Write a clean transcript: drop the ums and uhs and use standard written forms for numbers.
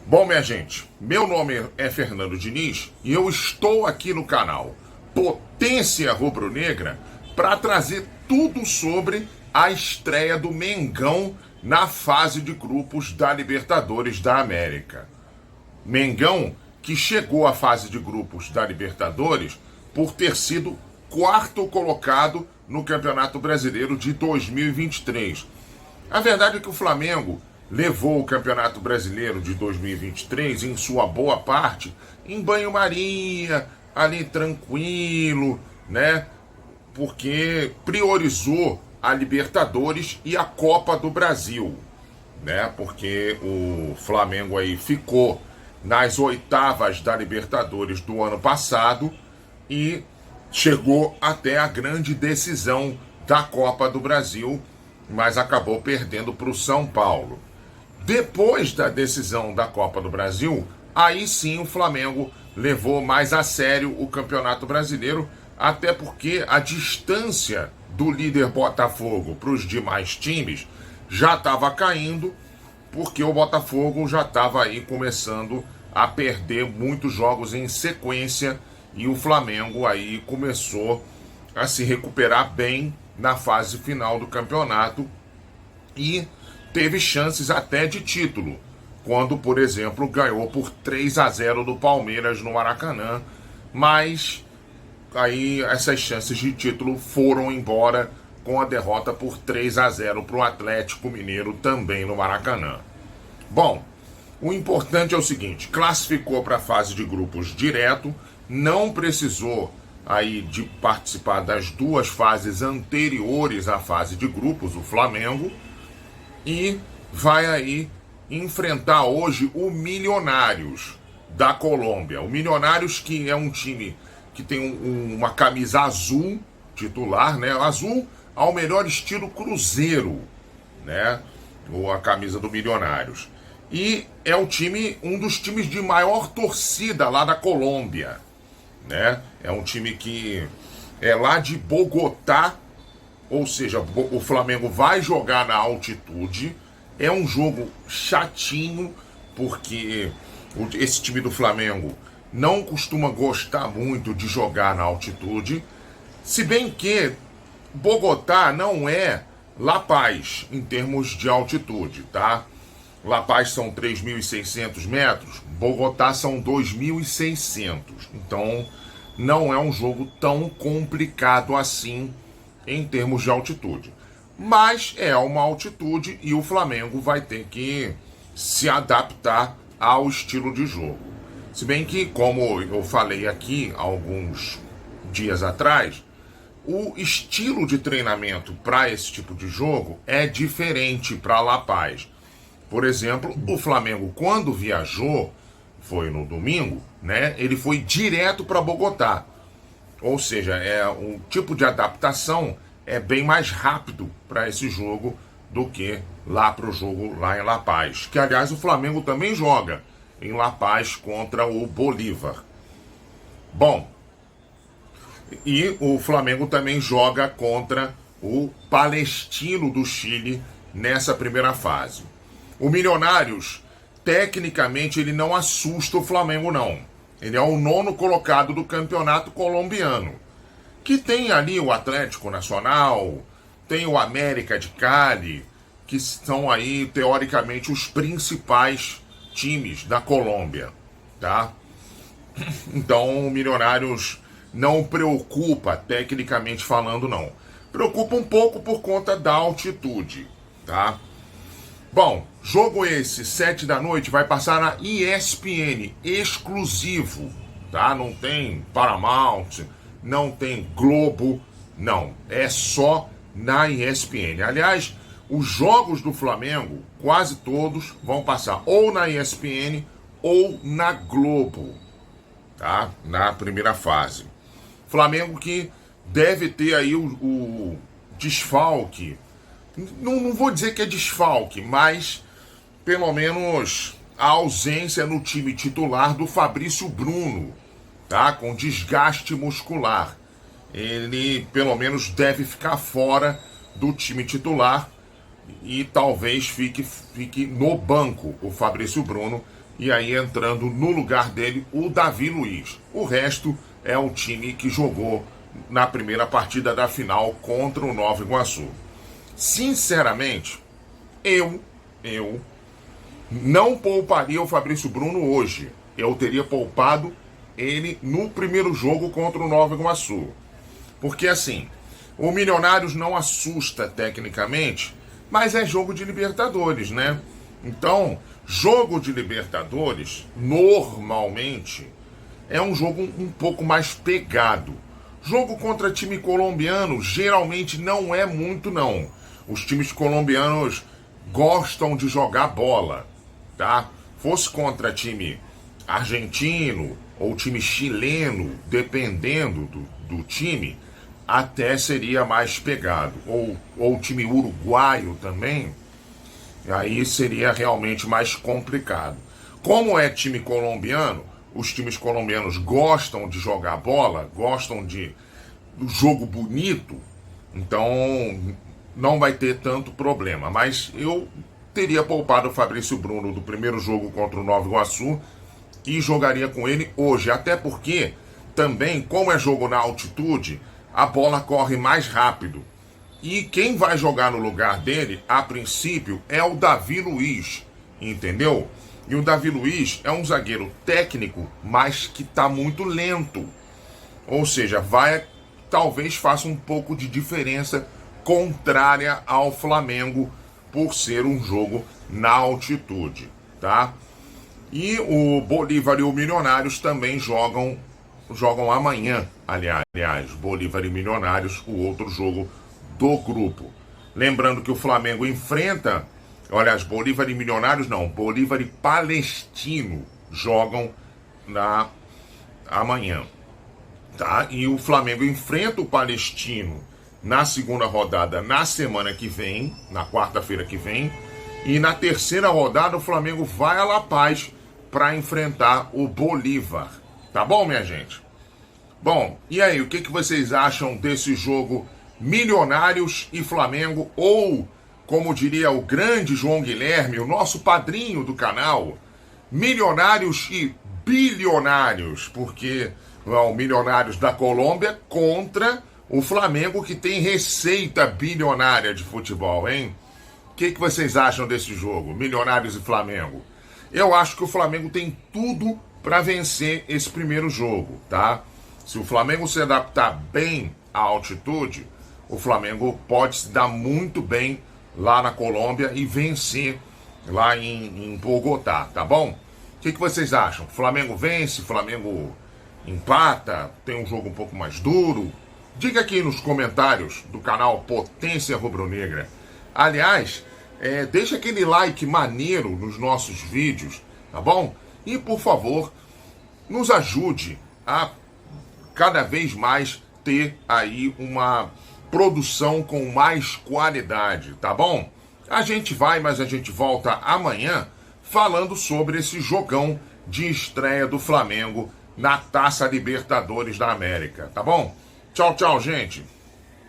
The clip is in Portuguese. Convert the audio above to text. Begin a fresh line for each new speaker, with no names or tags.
Bom, minha gente, meu nome é Fernando Diniz e eu estou aqui no canal Potência Rubro-Negra para trazer tudo sobre a estreia do Mengão na fase de grupos da Libertadores da América. Mengão que chegou à fase de grupos da Libertadores por ter sido quarto colocado no Campeonato Brasileiro de 2023. A verdade é que o Flamengo levou o Campeonato Brasileiro de 2023, em sua boa parte, em banho-maria, ali tranquilo, né? Porque priorizou a Libertadores e a Copa do Brasil, né? Porque o Flamengo aí ficou nas oitavas da Libertadores do ano passado e chegou até a grande decisão da Copa do Brasil, mas acabou perdendo para o São Paulo. Depois da decisão da Copa do Brasil, aí sim o Flamengo levou mais a sério o Campeonato Brasileiro, até porque a distância do líder Botafogo para os demais times já estava caindo, porque o Botafogo já estava aí começando a perder muitos jogos em sequência e o Flamengo aí começou a se recuperar bem na fase final do campeonato e teve chances até de título, quando, por exemplo, ganhou por 3-0 do Palmeiras no Maracanã, mas aí essas chances de título foram embora com a derrota por 3-0 para o Atlético Mineiro também no Maracanã. Bom, o importante é o seguinte, classificou para a fase de grupos direto, não precisou aí de participar das duas fases anteriores à fase de grupos, o Flamengo, e vai aí enfrentar hoje o Milionários da Colômbia. O Milionários, que é um time que tem uma camisa azul titular, né? Azul ao melhor estilo Cruzeiro, né? Ou a camisa do Milionários. E é um dos times de maior torcida lá da Colômbia, né? É um time que é lá de Bogotá. Ou seja, o Flamengo vai jogar na altitude. É um jogo chatinho, porque esse time do Flamengo não costuma gostar muito de jogar na altitude. Se bem que Bogotá não é La Paz em termos de altitude, tá? La Paz são 3.600 metros, Bogotá são 2.600. Então não é um jogo tão complicado assim em termos de altitude. Mas é uma altitude e o Flamengo vai ter que se adaptar ao estilo de jogo. Se bem que, como eu falei aqui alguns dias atrás, o estilo de treinamento para esse tipo de jogo é diferente para La Paz. Por exemplo, o Flamengo, quando viajou, foi no domingo, né? Ele foi direto para Bogotá. Ou seja, um tipo de adaptação é bem mais rápido para esse jogo do que lá para o jogo lá em La Paz. Que, aliás, o Flamengo também joga em La Paz contra o Bolívar. Bom, e o Flamengo também joga contra o Palestino do Chile nessa primeira fase. O Milionários, tecnicamente, ele não assusta o Flamengo, não. Ele é o 9º colocado do campeonato colombiano, que tem ali o Atlético Nacional, tem o América de Cali, que são aí, teoricamente, os principais times da Colômbia, tá? Então, o Milionários não preocupa, tecnicamente falando, não. Preocupa um pouco por conta da altitude, tá? Bom, jogo esse, 7 da noite, vai passar na ESPN, exclusivo, tá? Não tem Paramount, não tem Globo, não. É só na ESPN. Aliás, os jogos do Flamengo, quase todos, vão passar ou na ESPN ou na Globo, tá? Na primeira fase. Flamengo que deve ter aí o desfalque. Não vou dizer que é desfalque, mas pelo menos a ausência no time titular do Fabrício Bruno, tá? Com desgaste muscular. Ele pelo menos deve ficar fora do time titular e talvez fique no banco o Fabrício Bruno, e aí entrando no lugar dele o Davi Luiz. O resto é o time que jogou na primeira partida da final contra o Nova Iguaçu. Sinceramente, eu não pouparia o Fabrício Bruno hoje. Eu teria poupado ele no primeiro jogo contra o Nova Iguaçu. Porque assim, o Milionários não assusta tecnicamente, mas é jogo de Libertadores, né? Então, jogo de Libertadores, normalmente, é um jogo um pouco mais pegado. Jogo contra time colombiano, geralmente não é muito, não. Os times colombianos gostam de jogar bola, tá? Fosse contra time argentino ou time chileno, dependendo do time, até seria mais pegado. Ou time uruguaio também, aí seria realmente mais complicado. Como é time colombiano, os times colombianos gostam de jogar bola, gostam de jogo bonito, então não vai ter tanto problema. Mas eu teria poupado o Fabrício Bruno do primeiro jogo contra o Nova Iguaçu e jogaria com ele hoje, até porque também, como é jogo na altitude, a bola corre mais rápido. E quem vai jogar no lugar dele, a princípio, é o Davi Luiz, entendeu? E o Davi Luiz é um zagueiro técnico, mas que está muito lento. Ou seja, talvez faça um pouco de diferença contrária ao Flamengo por ser um jogo na altitude, tá? E o Bolívar e o Milionários também jogam amanhã, aliás, Bolívar e Milionários, o outro jogo do grupo. Lembrando que o Flamengo enfrenta, Bolívar e Milionários não, Bolívar e Palestino jogam amanhã, tá? E o Flamengo enfrenta o Palestino na segunda rodada, na semana que vem, na quarta-feira que vem, e na terceira rodada o Flamengo vai a La Paz para enfrentar o Bolívar. Tá bom, minha gente? Bom, e aí, o que vocês acham desse jogo Milionários e Flamengo, ou, como diria o grande João Guilherme, o nosso padrinho do canal, Milionários e Bilionários, porque Milionários da Colômbia contra o Flamengo, que tem receita bilionária de futebol, hein? O que vocês acham desse jogo, Milionários e Flamengo? Eu acho que o Flamengo tem tudo para vencer esse primeiro jogo, tá? Se o Flamengo se adaptar bem à altitude, o Flamengo pode se dar muito bem lá na Colômbia e vencer lá em Bogotá, tá bom? O que vocês acham? O Flamengo vence, o Flamengo empata, tem um jogo um pouco mais duro? Diga aqui nos comentários do canal Potência Rubro-Negra. Aliás, deixa aquele like maneiro nos nossos vídeos, tá bom? E, por favor, nos ajude a cada vez mais ter aí uma produção com mais qualidade, tá bom? Mas a gente volta amanhã falando sobre esse jogão de estreia do Flamengo na Taça Libertadores da América, tá bom? Tchau, tchau, gente!